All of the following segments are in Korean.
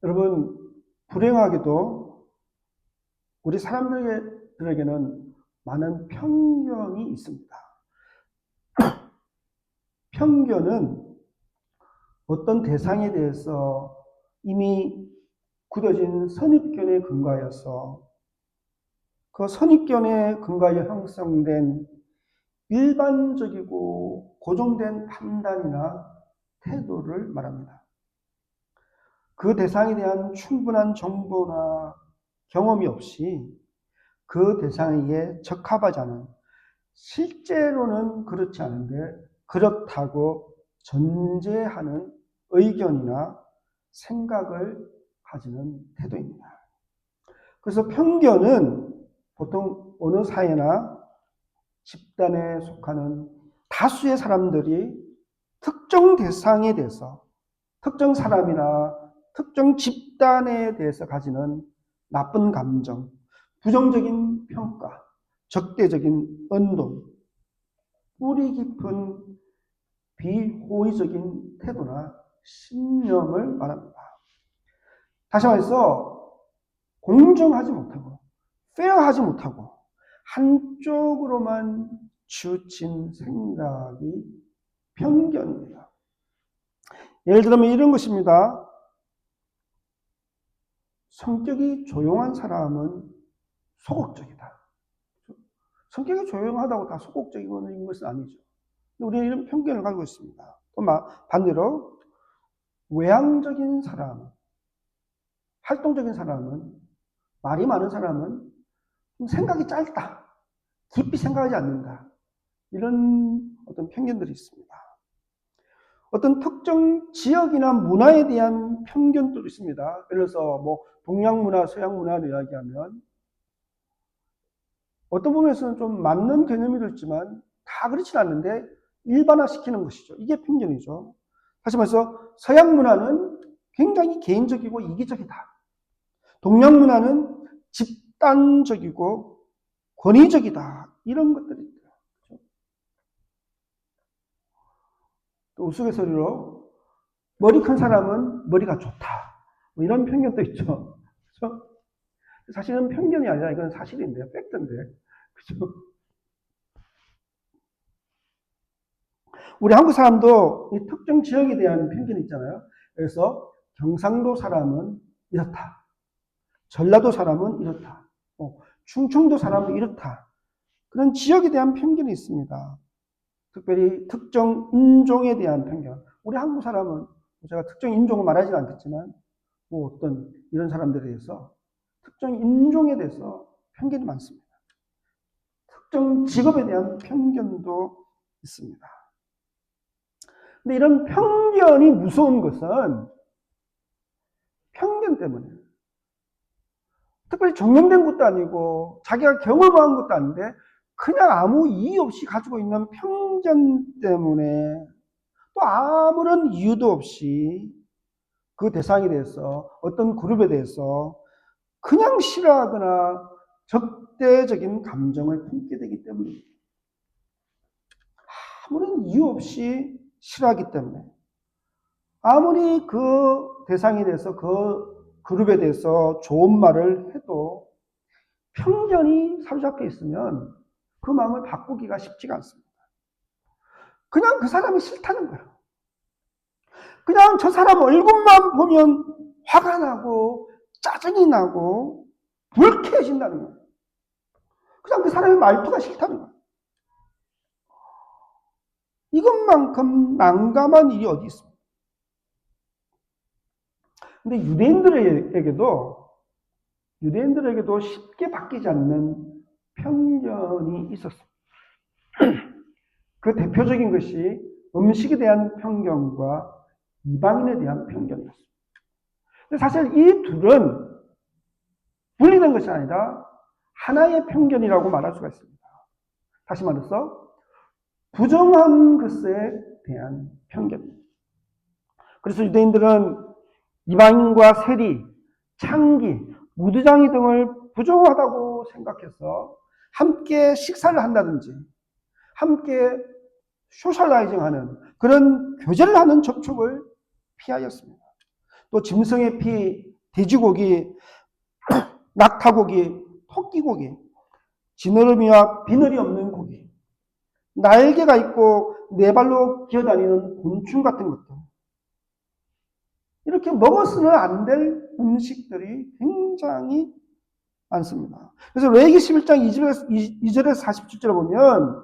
여러분, 불행하게도 우리 사람들에게는 많은 편견이 있습니다. 편견은 어떤 대상에 대해서 이미 굳어진 선입견에 근거하여서 그 선입견에 근거하여 형성된 일반적이고 고정된 판단이나 태도를 말합니다. 그 대상에 대한 충분한 정보나 경험이 없이 그 대상에게 적합하지 않은, 실제로는 그렇지 않은데 그렇다고 전제하는 의견이나 생각을 가지는 태도입니다. 그래서 편견은 보통 어느 사회나 집단에 속하는 다수의 사람들이 특정 대상에 대해서, 특정 사람이나 특정 집단에 대해서 가지는 나쁜 감정, 부정적인 평가, 적대적인 언동, 뿌리 깊은 비호의적인 태도나 신념을 말합니다. 다시 말해서 공정하지 못하고 페어하지 못하고 한쪽으로만 치우친 생각이 편견입니다. 예를 들면 이런 것입니다. 성격이 조용한 사람은 소극적이다. 성격이 조용하다고 다 소극적인 것은 아니죠. 우리는 이런 편견을 가지고 있습니다. 또 반대로 외향적인 사람, 활동적인 사람은, 말이 많은 사람은 생각이 짧다, 깊이 생각하지 않는다, 이런 어떤 편견들이 있습니다. 어떤 특정 지역이나 문화에 대한 편견도 있습니다. 예를 들어서 동양 문화, 서양 문화를 이야기하면 어떤 부분에서는 좀 맞는 개념이 있지만 다 그렇진 않는데 일반화시키는 것이죠. 이게 편견이죠. 다시 말해서 서양 문화는 굉장히 개인적이고 이기적이다. 동양 문화는 집단적이고 권위적이다. 이런 것들이 있죠. 또 우스갯소리로 머리 큰 사람은 머리가 좋다. 이런 편견도 있죠. 그렇죠? 사실은 편견이 아니라 이건 사실인데요. 팩트인데. 그렇죠? 우리 한국 사람도 이 특정 지역에 대한 편견이 있잖아요. 그래서 경상도 사람은 이렇다. 전라도 사람은 이렇다. 충청도 사람은 이렇다. 그런 지역에 대한 편견이 있습니다. 특별히 특정 인종에 대한 편견. 우리 한국 사람은 제가 특정 인종을 말하지는 않겠지만 어떤 이런 사람들에 대해서 특정 인종에 대해서 편견이 많습니다. 특정 직업에 대한 편견도 있습니다. 근데 이런 편견이 무서운 것은 편견 때문에, 특별히 정형된 것도 아니고 자기가 경험한 것도 아닌데 그냥 아무 이유 없이 가지고 있는 편견 때문에 또 아무런 이유도 없이 그 대상에 대해서, 어떤 그룹에 대해서 그냥 싫어하거나 적대적인 감정을 품게 되기 때문입니다. 아무런 이유 없이 싫어하기 때문에, 아무리 그 대상에 대해서, 그 그룹에 대해서 좋은 말을 해도 편견이 사로잡혀 있으면 그 마음을 바꾸기가 쉽지가 않습니다. 그냥 그 사람이 싫다는 거예요. 그냥 저 사람 얼굴만 보면 화가 나고 짜증이 나고 불쾌해진다는 거예요. 그냥 그 사람의 말투가 싫다는 거예요. 이것만큼 난감한 일이 어디 있습니까? 근데 유대인들에게도 쉽게 바뀌지 않는 편견이 있었습니다. 그 대표적인 것이 음식에 대한 편견과 이방인에 대한 편견이었습니다. 근데 사실 이 둘은 분리된 것이 아니라 하나의 편견이라고 말할 수가 있습니다. 다시 말해서 부정한 것에 대한 편견입니다. 그래서 유대인들은 이방인과 세리, 창기, 무드장이 등을 부정하다고 생각해서 함께 식사를 한다든지 함께 소셜라이징하는, 그런 교제를 하는 접촉을 피하였습니다. 또 짐승의 피, 돼지고기, 낙타고기, 토끼고기, 지느러미와 비늘이 없는 고기, 날개가 있고 네 발로 기어다니는 곤충 같은 것들. 이렇게 먹어서는 안 될 음식들이 굉장히 많습니다. 그래서 레위기 11장 2절에서 47절에 보면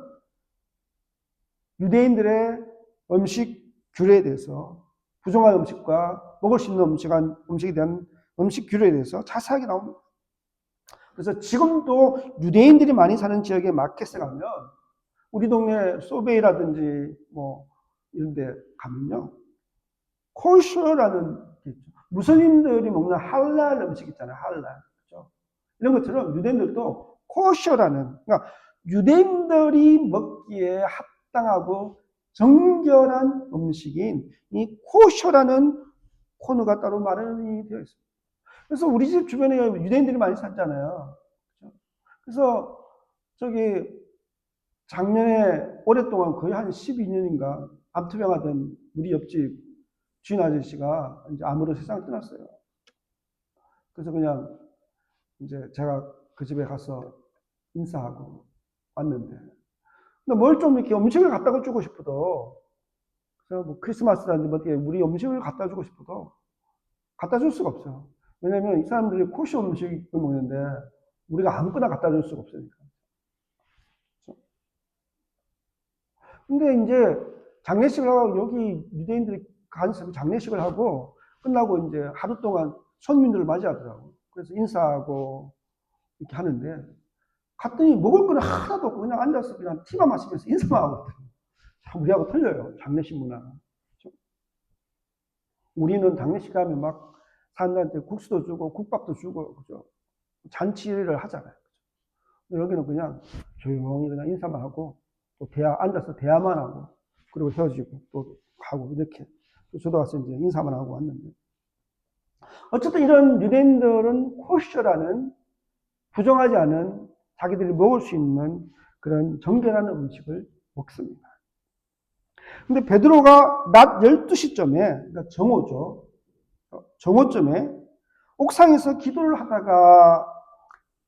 유대인들의 음식 규례에 대해서, 부정한 음식과 먹을 수 있는 음식에 대한 음식 규례에 대해서 자세하게 나옵니다. 그래서 지금도 유대인들이 많이 사는 지역에 마켓에 가면, 우리 동네 소베이라든지 뭐 이런 데 가면요, 코셔라는 게 있죠. 무슬림들이 먹는 할랄 음식 있잖아요. 할랄. 그렇죠? 이런 것처럼 유대인들도 코셔라는, 그러니까 유대인들이 먹기에 합당하고 정결한 음식인 이 코셔라는 코너가 따로 마련이 되어 있습니다. 그래서 우리 집 주변에 유대인들이 많이 살잖아요. 그렇죠? 그래서 저기 작년에 오랫동안 거의 한 12년인가 암투병하던 우리 옆집 주인 아저씨가 이제 암으로 세상을 떠났어요. 그래서 그냥 이제 제가 그 집에 가서 인사하고 왔는데, 근데 뭘 좀 이렇게 음식을 갖다가 주고 싶어도, 그래서 뭐 크리스마스라든지 뭐 우리 음식을 갖다 주고 싶어도 갖다 줄 수가 없어요. 왜냐면 이 사람들이 코시 음식을 먹는데 우리가 아무거나 갖다 줄 수가 없으니까. 근데 이제 장례식을 하고, 여기 유대인들이 가서 장례식을 하고 끝나고 이제 하루 동안 손님들을 맞이하더라고. 그래서 인사하고 이렇게 하는데, 갔더니 먹을 거는 하나도 없고 그냥 앉아서 그냥 티만 마시면서 인사만 하고 있더라고. 우리하고 틀려요. 장례식 문화가. 그렇죠? 우리는 장례식 가면 막 사람들한테 국수도 주고 국밥도 주고, 그죠? 잔치를 하잖아요. 그죠? 여기는 그냥 조용히 그냥 인사만 하고, 또 앉아서 대화만 하고, 그리고 헤어지고 또 가고, 이렇게. 저도 와서 이제 인사만 하고 왔는데, 어쨌든 이런 유대인들은 코셔라는, 부정하지 않은, 자기들이 먹을 수 있는 그런 정결한 음식을 먹습니다. 근데 베드로가 낮 12시쯤에, 그러니까 정오죠. 정오쯤에 옥상에서 기도를 하다가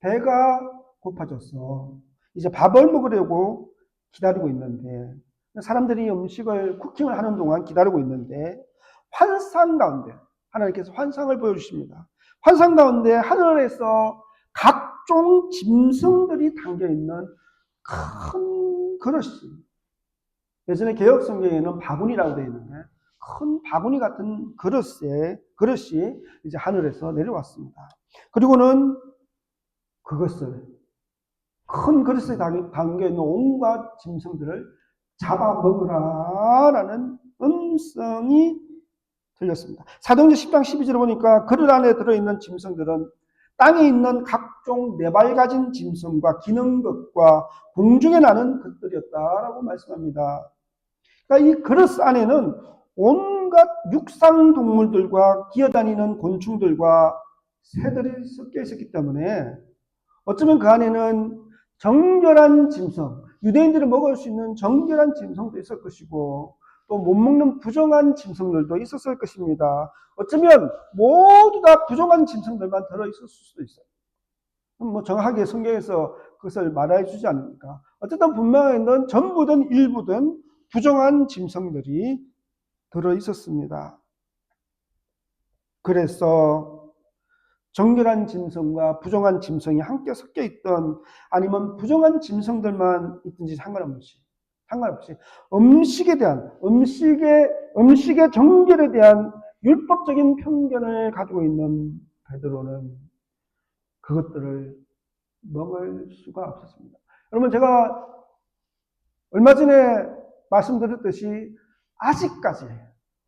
배가 고파졌어. 이제 밥을 먹으려고 기다리고 있는데, 사람들이 음식을 쿠킹을 하는 동안 기다리고 있는데, 환상 가운데 하나님께서 환상을 보여주십니다. 환상 가운데 하늘에서 각종 짐승들이 담겨있는 큰 그릇이, 예전에 개혁 성경에는 바구니라고 되어 있는데, 큰 바구니 같은 그릇이 이제 하늘에서 내려왔습니다. 그리고는 그것을, 큰 그릇에 담겨있는 온갖 짐승들을 잡아먹으라라는 음성이 들렸습니다. 사도행전 10장 12절에 보니까 그릇 안에 들어있는 짐승들은 땅에 있는 각종 네발 가진 짐승과 기는 것과 공중에 나는 것들이었다라고 말씀합니다. 그러니까 이 그릇 안에는 온갖 육상 동물들과 기어다니는 곤충들과 새들이 섞여 있었기 때문에, 어쩌면 그 안에는 정결한 짐승, 유대인들이 먹을 수 있는 정결한 짐승도 있을 것이고, 또 못 먹는 부정한 짐승들도 있었을 것입니다. 어쩌면 모두 다 부정한 짐승들만 들어있을 수도 있어요. 뭐 정확하게 성경에서 그것을 말해 주지 않으니까. 어쨌든 분명히는 전부든 일부든 부정한 짐승들이 들어있었습니다. 그래서 정결한 짐승과 부정한 짐승이 함께 섞여 있던, 아니면 부정한 짐승들만 있든지 상관없이 음식의 정결에 대한 율법적인 편견을 가지고 있는 베드로는 그것들을 먹을 수가 없었습니다. 여러분, 제가 얼마 전에 말씀드렸듯이 아직까지,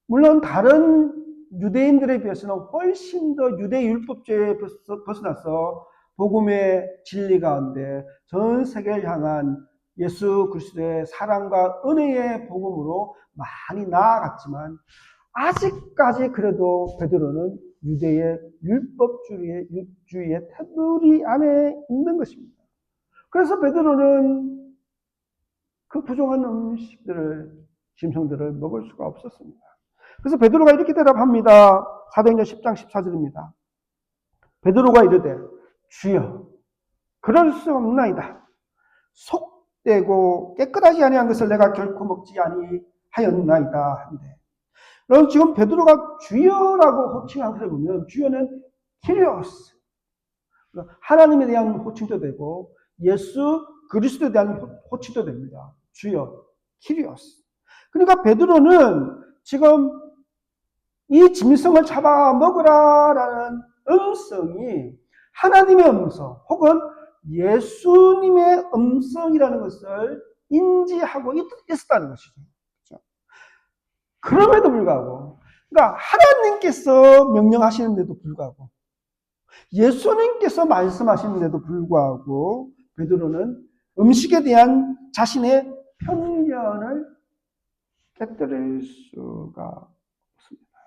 물론 다른 유대인들에 비해서는 훨씬 더 유대 율법주의에 벗어나서 복음의 진리 가운데 전 세계를 향한 예수 그리스도의 사랑과 은혜의 복음으로 많이 나아갔지만, 아직까지 그래도 베드로는 유대의 율법주의의 테두리 안에 있는 것입니다. 그래서 베드로는 그 부정한 음식들을, 짐승들을 먹을 수가 없었습니다. 그래서 베드로가 이렇게 대답합니다. 사도행전 10장 14절입니다. 베드로가 이르되 주여 그럴 수 없나이다. 속되고 깨끗하지 아니한 것을 내가 결코 먹지 아니하였나이다 한데. 여러분 지금 베드로가 주여라고 호칭한 것을 보면 주여는 키리오스, 하나님에 대한 호칭도 되고 예수 그리스도에 대한 호칭도 됩니다. 주여 키리오스. 그러니까 베드로는 지금 이 짐승을 잡아먹으라라는 음성이 하나님의 음성 혹은 예수님의 음성이라는 것을 인지하고 있었다는 것이죠. 그렇죠? 그럼에도 불구하고, 그러니까 하나님께서 명령하시는데도 불구하고, 예수님께서 말씀하시는데도 불구하고, 베드로는 음식에 대한 자신의 편견을 깨뜨릴 수가 없습니다.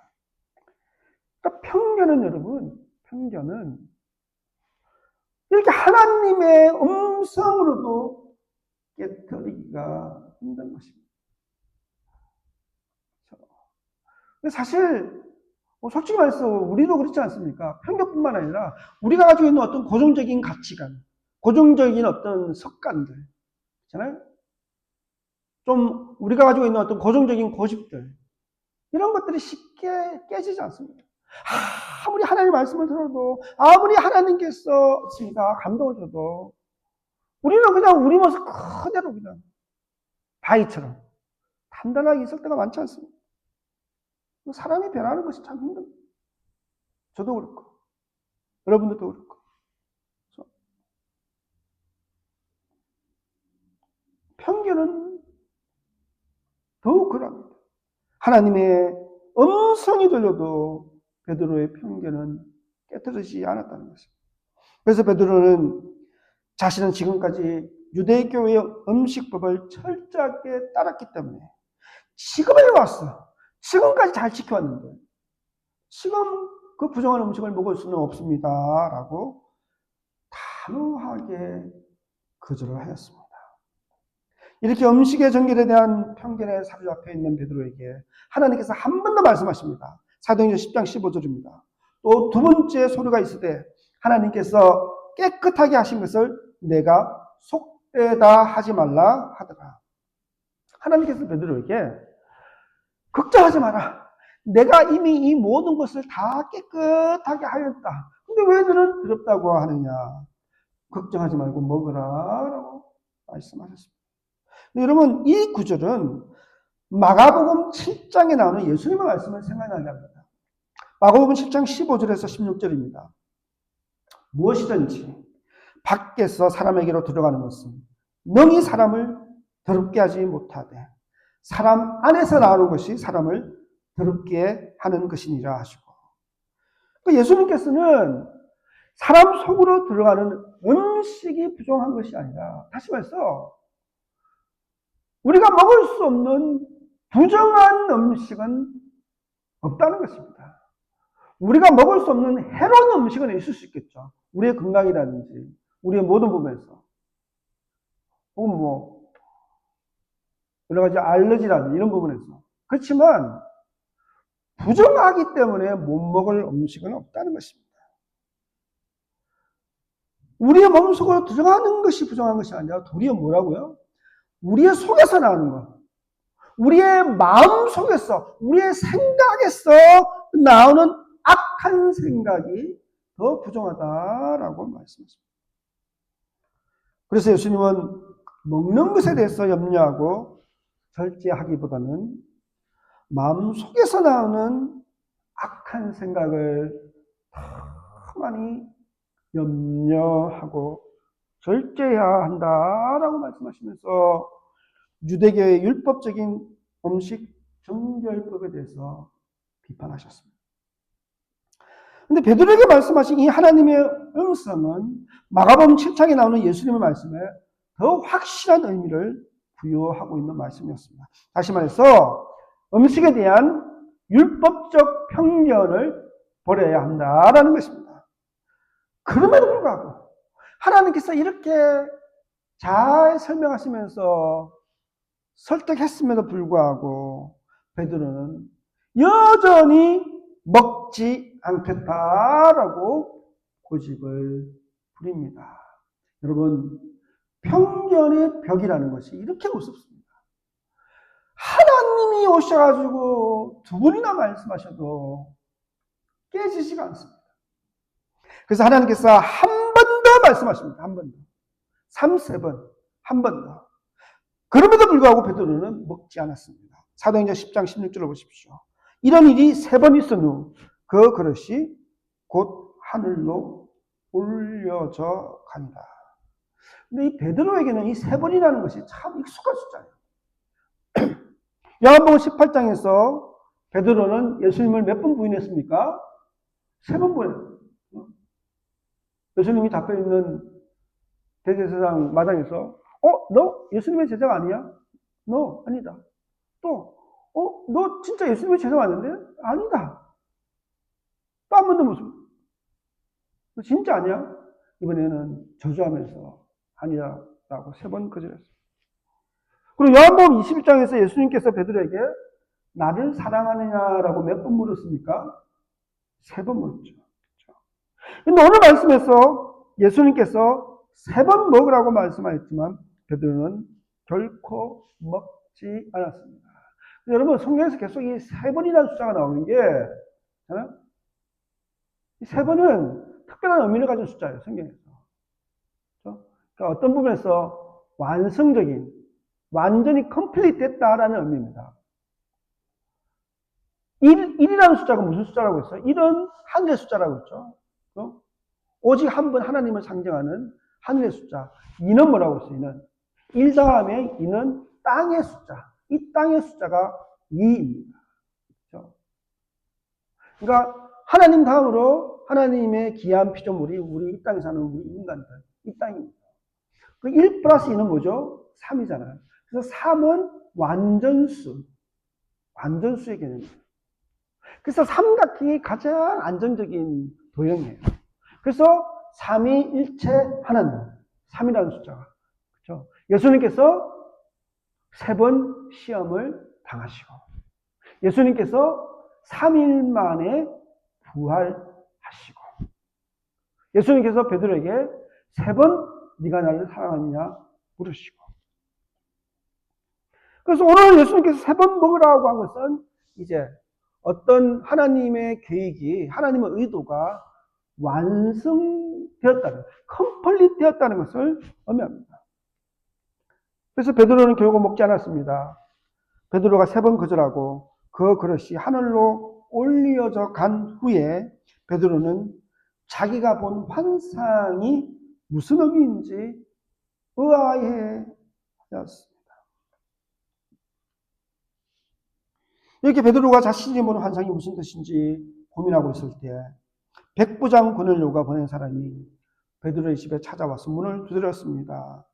그러니까 편견은 여러분, 편견은 이렇게 하나님의 음성으로도 깨뜨리기가 힘든 것입니다. 사실 솔직히 말해서 우리도 그렇지 않습니까? 편견뿐만 아니라 우리가 가지고 있는 어떤 고정적인 가치관, 고정적인 어떤 습관들 있잖아요. 좀 우리가 가지고 있는 어떤 고정적인 고집들 이런 것들이 쉽게 깨지지 않습니다. 아무리 하나님의 말씀을 들어도 아무리 하나님께서 감동을 줘도 우리는 그냥 우리 모습 그대로 그냥 바위처럼 단단하게 있을 때가 많지 않습니다. 사람이 변하는 것이 참 힘듭니다. 저도 그렇고 여러분들도 그렇고. 편견은 더욱 그럽니다. 하나님의 음성이 들려도 베드로의 편견은 깨뜨리지 않았다는 것입니다. 그래서 베드로는 자신은 지금까지 유대교의 음식법을 철저하게 따랐기 때문에 지금에 왔어. 지금까지 잘 지켜왔는데 지금 그 부정한 음식을 먹을 수는 없습니다. 라고 단호하게 거절을 하였습니다. 이렇게 음식의 정결에 대한 편견에 사로잡혀 있는 베드로에게 하나님께서 한 번 더 말씀하십니다. 사도행전 10장 15절입니다. 또 두 번째 소리가 있으되 하나님께서 깨끗하게 하신 것을 내가 속되다 하지 말라 하더라. 하나님께서 베드로에게 걱정하지 마라. 내가 이미 이 모든 것을 다 깨끗하게 하였다. 근데 왜 너는 더럽다고 하느냐. 걱정하지 말고 먹으라 라고 말씀하셨습니다. 여러분 이 구절은 마가복음 7장에 나오는 예수님의 말씀을 생각나게 합니다. 마가복음 7장 15절에서 16절입니다. 무엇이든지 밖에서 사람에게로 들어가는 것은 능히 사람을 더럽게 하지 못하되 사람 안에서 나오는 것이 사람을 더럽게 하는 것이니라 하시고, 예수님께서는 사람 속으로 들어가는 음식이 부정한 것이 아니라, 다시 말해서 우리가 먹을 수 없는 부정한 음식은 없다는 것입니다. 우리가 먹을 수 없는 해로운 음식은 있을 수 있겠죠. 우리의 건강이라든지 우리의 모든 부분에서, 혹은 여러 가지 알러지라든지 이런 부분에서. 그렇지만 부정하기 때문에 못 먹을 음식은 없다는 것입니다. 우리의 몸속으로 들어가는 것이 부정한 것이 아니라 도리어 뭐라고요? 우리의 속에서 나오는 것, 우리의 마음 속에서, 우리의 생각에서 나오는 악한 생각이 더 부정하다라고 말씀하십니다. 그래서 예수님은 먹는 것에 대해서 염려하고 절제하기보다는 마음 속에서 나오는 악한 생각을 더 많이 염려하고 절제해야 한다라고 말씀하시면서 유대교의 율법적인 음식 정결법에 대해서 비판하셨습니다. 그런데 베드로에게 말씀하신 이 하나님의 음성은 마가복음 7장에 나오는 예수님의 말씀에 더 확실한 의미를 부여하고 있는 말씀이었습니다. 다시 말해서 음식에 대한 율법적 편견을 버려야 한다라는 것입니다. 그럼에도 불구하고 하나님께서 이렇게 잘 설명하시면서 설득했음에도 불구하고 베드로는 여전히 먹지 않겠다라고 고집을 부립니다. 여러분, 편견의 벽이라는 것이 이렇게 무섭습니다. 하나님이 오셔가지고 두 번이나 말씀하셔도 깨지지가 않습니다. 그래서 하나님께서 한 번 더 말씀하십니다. 한 번 더. 3, 3번. 한 번 더. 그럼에도 불구하고 베드로는 먹지 않았습니다. 사도행전 10장 16절을 보십시오. 이런 일이 3번 있은 후 그 그릇이 곧 하늘로 올려져 가니라. 근데 이 베드로에게는 이 3번이라는 것이 참 익숙한 숫자예요. 요한복음 18장에서 베드로는 예수님을 몇 번 부인했습니까? 3번 부인했어요. 예수님이 잡혀 있는 대제사장 마당에서 너 예수님의 제자가 아니야? 너 아니다. 또 너 진짜 예수님의 제자가 아닌데? 아니다. 또 한 번 더 무슨 너 진짜 아니야? 이번에는 저주하면서 아니라고 3번 거절했어요. 그리고 요한복음 21장에서 예수님께서 베드로에게 나를 사랑하느냐라고 몇 번 물었습니까? 3번 물었죠. 근데 오늘 말씀에서 예수님께서 3번 먹으라고 말씀하셨지만 베드로는 결코 먹지 않았습니다. 여러분, 성경에서 계속 이 3번이라는 숫자가 나오는 게, 이 3번은 특별한 의미를 가진 숫자예요, 성경에서. 그러니까 어떤 부분에서 완성적인, 완전히 컴플리트 됐다라는 의미입니다. 1이라는 숫자가 무슨 숫자라고 했어요? 1은 하늘의 숫자라고 했죠. 오직 한 분 하나님을 상징하는 하늘의 숫자. 2는 뭐라고 했어요? 2는. 1 다음에 2는 땅의 숫자. 이 땅의 숫자가 2입니다. 그렇죠? 그러니까 하나님 다음으로 하나님의 귀한 피조물이 우리 이 땅에 사는 우리 인간들. 이 땅입니다. 그 1 플러스 2는 뭐죠? 3이잖아요. 그래서 3은 완전수. 완전수의 개념입니다. 그래서 삼각형이 가장 안정적인 도형이에요. 그래서 삼위일체 하나님, 3이라는 숫자가. 그렇죠? 예수님께서 3번 시험을 당하시고, 예수님께서 3일 만에 부활하시고, 예수님께서 베드로에게 3번 네가 나를 사랑하느냐 물으시고. 그래서 오늘 예수님께서 3번 먹으라고 한 것은 이제 어떤 하나님의 계획이, 하나님의 의도가 완성되었다는, 컴플리트 되었다는 것을 의미합니다. 그래서 베드로는 결국 먹지 않았습니다. 베드로가 3번 거절하고 그 그릇이 하늘로 올려져 간 후에 베드로는 자기가 본 환상이 무슨 의미인지 의아해하였습니다. 이렇게 베드로가 자신이 보는 환상이 무슨 뜻인지 고민하고 있을 때 백부장 고넬료가 보낸 사람이 베드로의 집에 찾아와서 문을 두드렸습니다.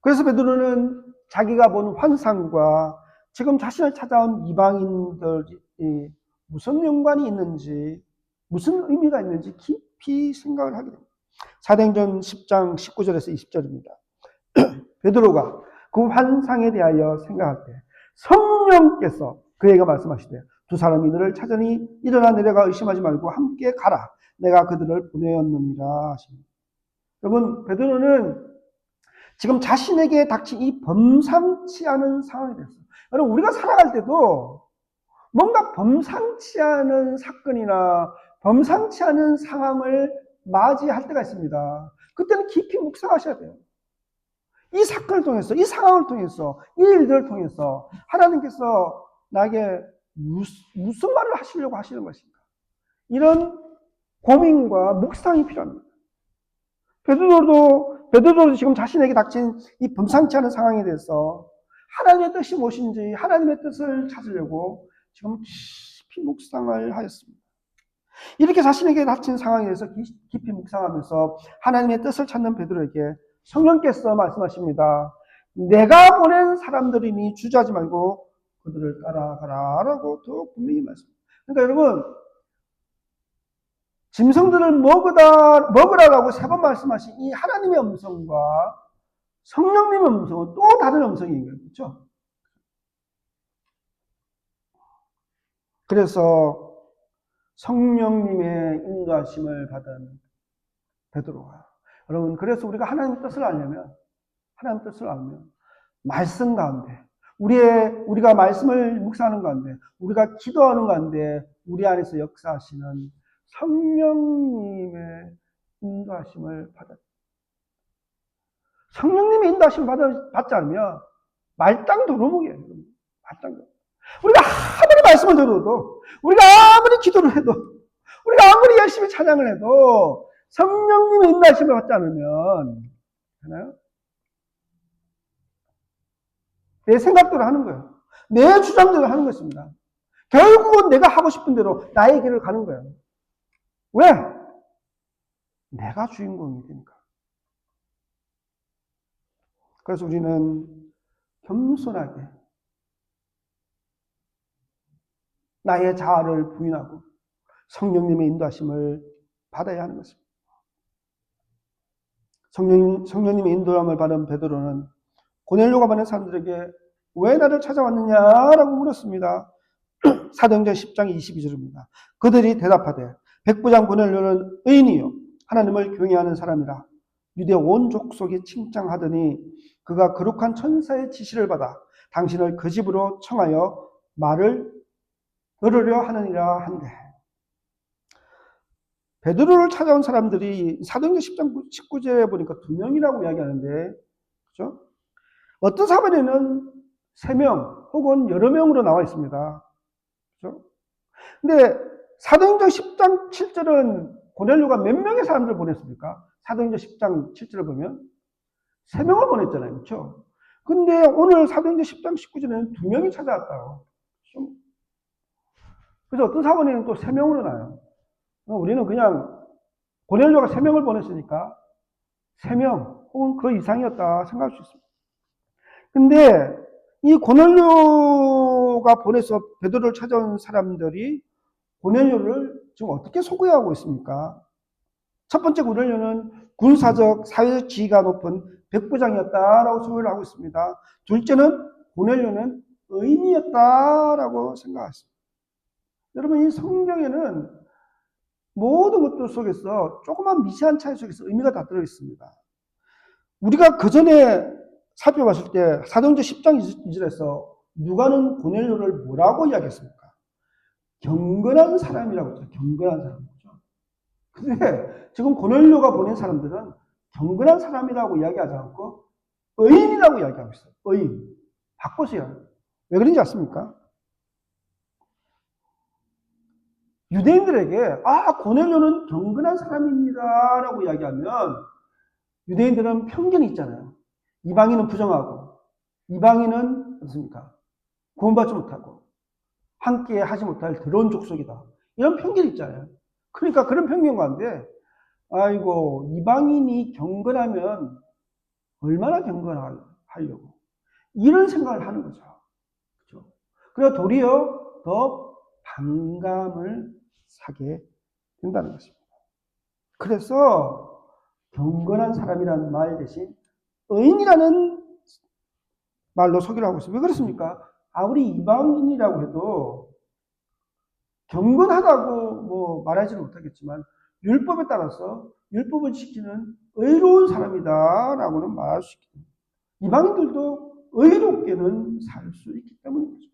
그래서 베드로는 자기가 본 환상과 지금 자신을 찾아온 이방인들이 무슨 연관이 있는지, 무슨 의미가 있는지 깊이 생각을 하게 됩니다. 사도행전 10장 19절에서 20절입니다. 베드로가 그 환상에 대하여 생각할 때 성령께서 그에게 말씀하시되 두 사람이 너를 찾으니 일어나 내려가 의심하지 말고 함께 가라. 내가 그들을 보내었느니라 하십니다. 여러분, 베드로는 지금 자신에게 닥친 이 범상치 않은 상황이 됐어요. 여러분, 우리가 살아갈 때도 뭔가 범상치 않은 사건이나 범상치 않은 상황을 맞이할 때가 있습니다. 그때는 깊이 묵상하셔야 돼요. 이 사건을 통해서, 이 상황을 통해서, 이 일들을 통해서 하나님께서 나에게 무슨 말을 하시려고 하시는 것인가? 이런 고민과 묵상이 필요합니다. 베드로도 지금 자신에게 닥친 이 범상치 않은 상황에 대해서 하나님의 뜻이 무엇인지 하나님의 뜻을 찾으려고 지금 깊이 묵상을 하였습니다. 이렇게 자신에게 닥친 상황에 대해서 깊이 묵상하면서 하나님의 뜻을 찾는 베드로에게 성령께서 말씀하십니다. 내가 보낸 사람들이니 주저하지 말고 그들을 따라가라 라고 더 분명히 말씀합니다. 그러니까 여러분, 짐승들을 먹으라라고 3번 말씀하신 이 하나님의 음성과 성령님의 음성은 또 다른 음성인 거예요. 그렇죠? 그래서 성령님의 인도하심을 받은 베드로가, 여러분, 그래서 우리가 하나님의 뜻을 알려면 말씀 가운데, 우리가 말씀을 묵상하는 가운데, 우리가 기도하는 가운데 우리 안에서 역사하시는 성령님의 인도하심을 받아. 성령님의 인도하심을 받지 않으면 말짱 도루묵이에요. 말짱 도루묵. 우리가 아무리 말씀을 들어도, 우리가 아무리 기도를 해도, 우리가 아무리 열심히 찬양을 해도 성령님의 인도하심을 받지 않으면 되나요? 내 생각대로 하는 거예요. 내 주장대로 하는 것입니다. 결국은 내가 하고 싶은 대로 나의 길을 가는 거예요. 왜? 내가 주인공이 되니까. 그래서 우리는 겸손하게 나의 자아를 부인하고 성령님의 인도하심을 받아야 하는 것입니다. 성령님의 인도함을 받은 베드로는 고넬료가 보낸 사람들에게 왜 나를 찾아왔느냐라고 물었습니다. 사도행전 10장 22절입니다. 그들이 대답하되 백부장 고넬료는 의인이요 하나님을 경외하는 사람이라 유대 온 족속이 칭찬하더니 그가 거룩한 천사의 지시를 받아 당신을 그 집으로 청하여 말을 들으려 하느니라 한데, 베드로를 찾아온 사람들이 사도행전 10장 19절에 보니까 2명이라고 이야기하는데, 그렇죠? 어떤 사본에는 3명 혹은 여러 명으로 나와 있습니다. 그렇죠? 근데 사도행전 10장 7절은 고넬료가 몇 명의 사람들을 보냈습니까? 사도행전 10장 7절을 보면 3명을 보냈잖아요. 그렇죠? 근데 오늘 사도행전 10장 19절에는 2명이 찾아왔다고. 그렇죠? 그래서 어떤 사본에는 또 3명으로 나요. 우리는 그냥 고넬료가 3명을 보냈으니까 3명 혹은 그 이상이었다 생각할 수 있습니다. 근데 이 고넬료가 보내서 베드로를 찾아온 사람들이 고넬료를 지금 어떻게 소개하고 있습니까? 첫 번째 고넬료는 군사적, 사회적 지위가 높은 백부장이었다라고 소개를 하고 있습니다. 둘째는 고넬료는 의인이었다라고 생각했습니다. 여러분, 이 성경에는 모든 것들 속에서 조그만 미세한 차이 속에서 의미가 다 들어있습니다. 우리가 그 전에 살펴봤을 때 사도행전 10장 2절에서 누가는 고넬료를 뭐라고 이야기했습니까? 경건한 사람이라고 했죠. 경건한 사람이죠. 근데 지금 고넬료가 보낸 사람들은 경건한 사람이라고 이야기하지 않고 의인이라고 이야기하고 있어요. 의인. 바꿔서요. 왜 그런지 아십니까? 유대인들에게 고넬료는 경건한 사람입니다 라고 이야기하면 유대인들은 편견이 있잖아요. 이방인은 부정하고 이방인은 어떻습니까? 구원받지 못하고 함께 하지 못할 더러운 족속이다. 이런 편견이 있잖아요. 그러니까 그런 편견 가운데 아이고 이방인이 경건하면 얼마나 경건하려고 이런 생각을 하는 거죠. 그렇죠? 그래서 도리어 더 반감을 사게 된다는 것입니다. 그래서 경건한 사람이라는 말 대신 의인이라는 말로 소개를 하고 있어요. 왜 그렇습니까? 아무리 이방인이라고 해도 경건하다고 뭐 말하지는 못하겠지만 율법에 따라서 율법을 지키는 의로운 사람이다라고는 말할 수 있겠죠. 이방인들도 의롭게는 살 수 있기 때문이죠.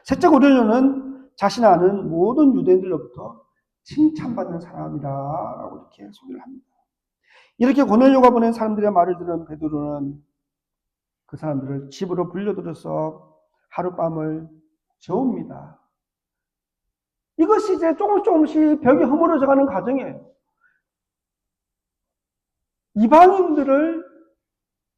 셋째 고넬료는 자신이 아는 모든 유대인들로부터 칭찬받는 사람이다라고 이렇게 소개를 합니다. 이렇게 고넬료가 보낸 사람들의 말을 들은 베드로는 그 사람들을 집으로 불려들여서 하룻밤을 재웁니다. 이것이 이제 조금씩 벽이 허물어져가는 과정이에요. 이방인들을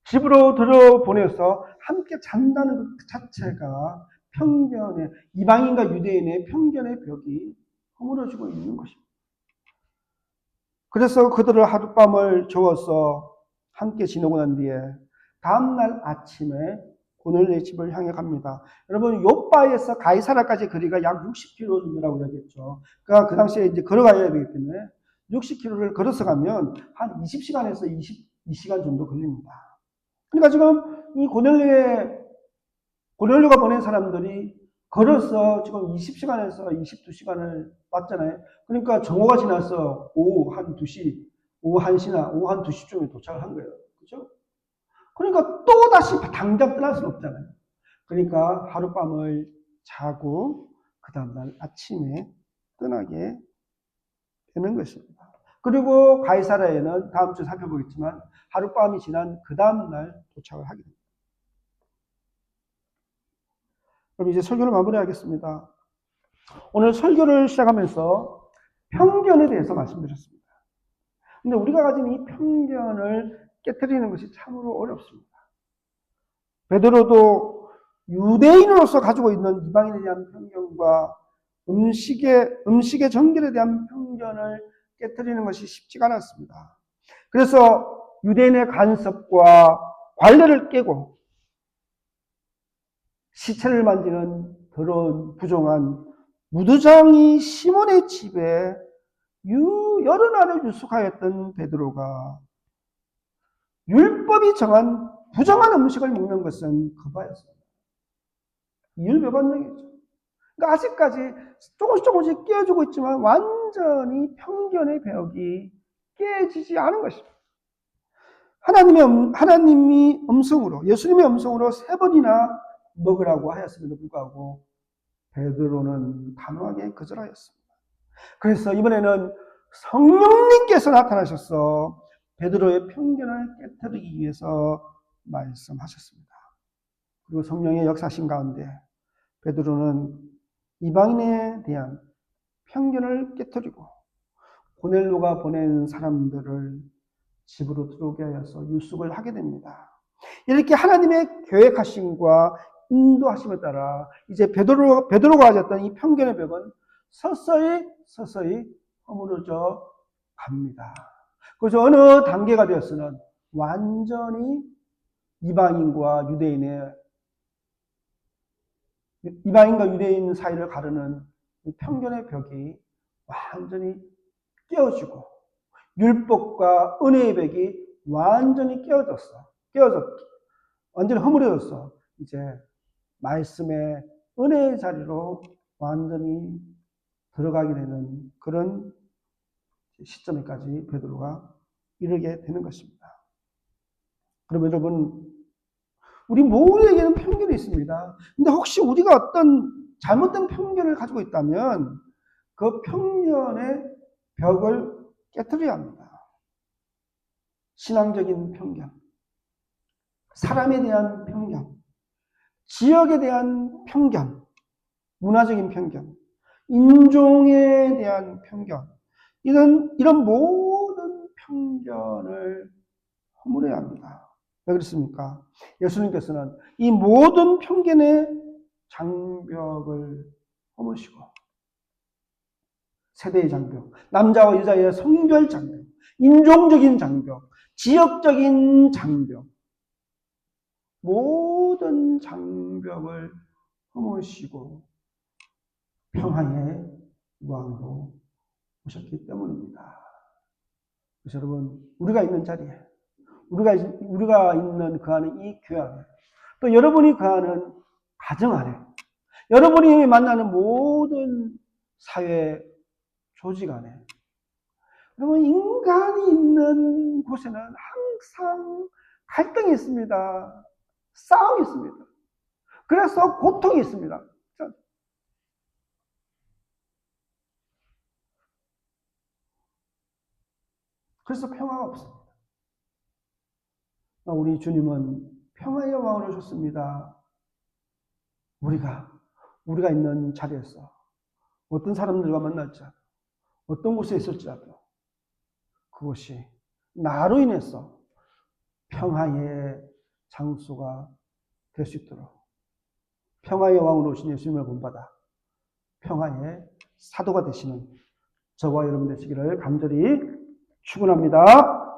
집으로 들여보내서 함께 잔다는 것 자체가 편견의, 이방인과 유대인의 편견의 벽이 허물어지고 있는 것입니다. 그래서 그들을 하룻밤을 재워서 함께 지내고 난 뒤에 다음날 아침에 고넬료의 집을 향해 갑니다. 여러분, 요바에서 가이사라까지 거리가 약 60km 정도라고 이야기했죠. 그러니까 그 당시에 이제 걸어가야 되기 때문에 60km를 걸어서 가면 한 20시간에서 22시간 정도 걸립니다. 그러니까 지금 이 고넬료가 보낸 사람들이 걸어서 지금 20시간에서 22시간을 왔잖아요. 그러니까 정오가 지나서 오후 한 2시, 오후 1시나 오후 한 2시쯤에 도착을 한 거예요. 그죠? 그러니까 또 다시 당장 떠날 수는 없잖아요. 그러니까 하룻밤을 자고 그 다음날 아침에 떠나게 되는 것입니다. 그리고 가이사라에는 다음 주에 살펴보겠지만 하룻밤이 지난 그 다음날 도착을 하게 됩니다. 그럼 이제 설교를 마무리하겠습니다. 오늘 설교를 시작하면서 편견에 대해서 말씀드렸습니다. 근데 우리가 가진 이 편견을 깨뜨리는 것이 참으로 어렵습니다. 베드로도 유대인으로서 가지고 있는 이방인에 대한 편견과 음식의 정결에 대한 편견을 깨뜨리는 것이 쉽지가 않았습니다. 그래서 유대인의 간섭과 관례를 깨고 시체를 만지는 더러운 부정한 무두장이 시몬의 집에 여러 날을 유숙하였던 베드로가 율법이 정한 부정한 음식을 먹는 것은 거부하였습니다. 율법원적이죠. 그러니까 아직까지 조금씩 깨어지고 있지만 완전히 편견의 벽이 깨지지 않은 것입니다. 하나님이 음성으로, 예수님의 음성으로 3번이나 먹으라고 하였음에도 불구하고 베드로는 단호하게 거절하였습니다. 그래서 이번에는 성령님께서 나타나셔서 베드로의 편견을 깨뜨리기 위해서 말씀하셨습니다. 그리고 성령의 역사신 가운데 베드로는 이방인에 대한 편견을 깨뜨리고 고넬로가 보낸 사람들을 집으로 들어오게 하여서 유숙을 하게 됩니다. 이렇게 하나님의 계획하심과 인도하심에 따라 이제 베드로가 가졌던 이 편견의 벽은 서서히 허물어져 갑니다. 그래서 어느 단계가 되어서는 완전히 이방인과 유대인 사이를 가르는 편견의 벽이 완전히 깨어지고 율법과 은혜의 벽이 완전히 완전히 허물어졌어. 이제 말씀의 은혜의 자리로 완전히 들어가게 되는 그런 시점에까지 베드로가 이르게 되는 것입니다. 그럼 여러분, 우리 모두에게는 편견이 있습니다. 근데 혹시 우리가 어떤 잘못된 편견을 가지고 있다면 그 편견의 벽을 깨뜨려야 합니다. 신앙적인 편견, 사람에 대한 편견, 지역에 대한 편견, 문화적인 편견, 인종에 대한 편견, 이런 모든 편견을 허물어야 합니다. 왜 그렇습니까? 예수님께서는 이 모든 편견의 장벽을 허무시고 세대의 장벽, 남자와 여자의 성별 장벽, 인종적인 장벽, 지역적인 장벽, 모든 장벽을 허무시고 평화의 왕으로 오셨기 때문입니다. 그래서 여러분, 우리가 있는 자리에, 우리가 있는 그 안에, 이 교회 안에, 또 여러분이 그 안은 가정 안에, 여러분이 만나는 모든 사회 조직 안에, 여러분, 인간이 있는 곳에는 항상 갈등이 있습니다. 싸움이 있습니다. 그래서 고통이 있습니다. 그래서 평화가 없습니다. 우리 주님은 평화의 왕으로 오셨습니다. 우리가 있는 자리에서 어떤 사람들과 만날지라도 어떤 곳에 있을지라도 그것이 나로 인해서 평화의 장소가 될 수 있도록 평화의 왕으로 오신 예수님을 본받아 평화의 사도가 되시는 저와 여러분 되시기를 간절히 축원합니다.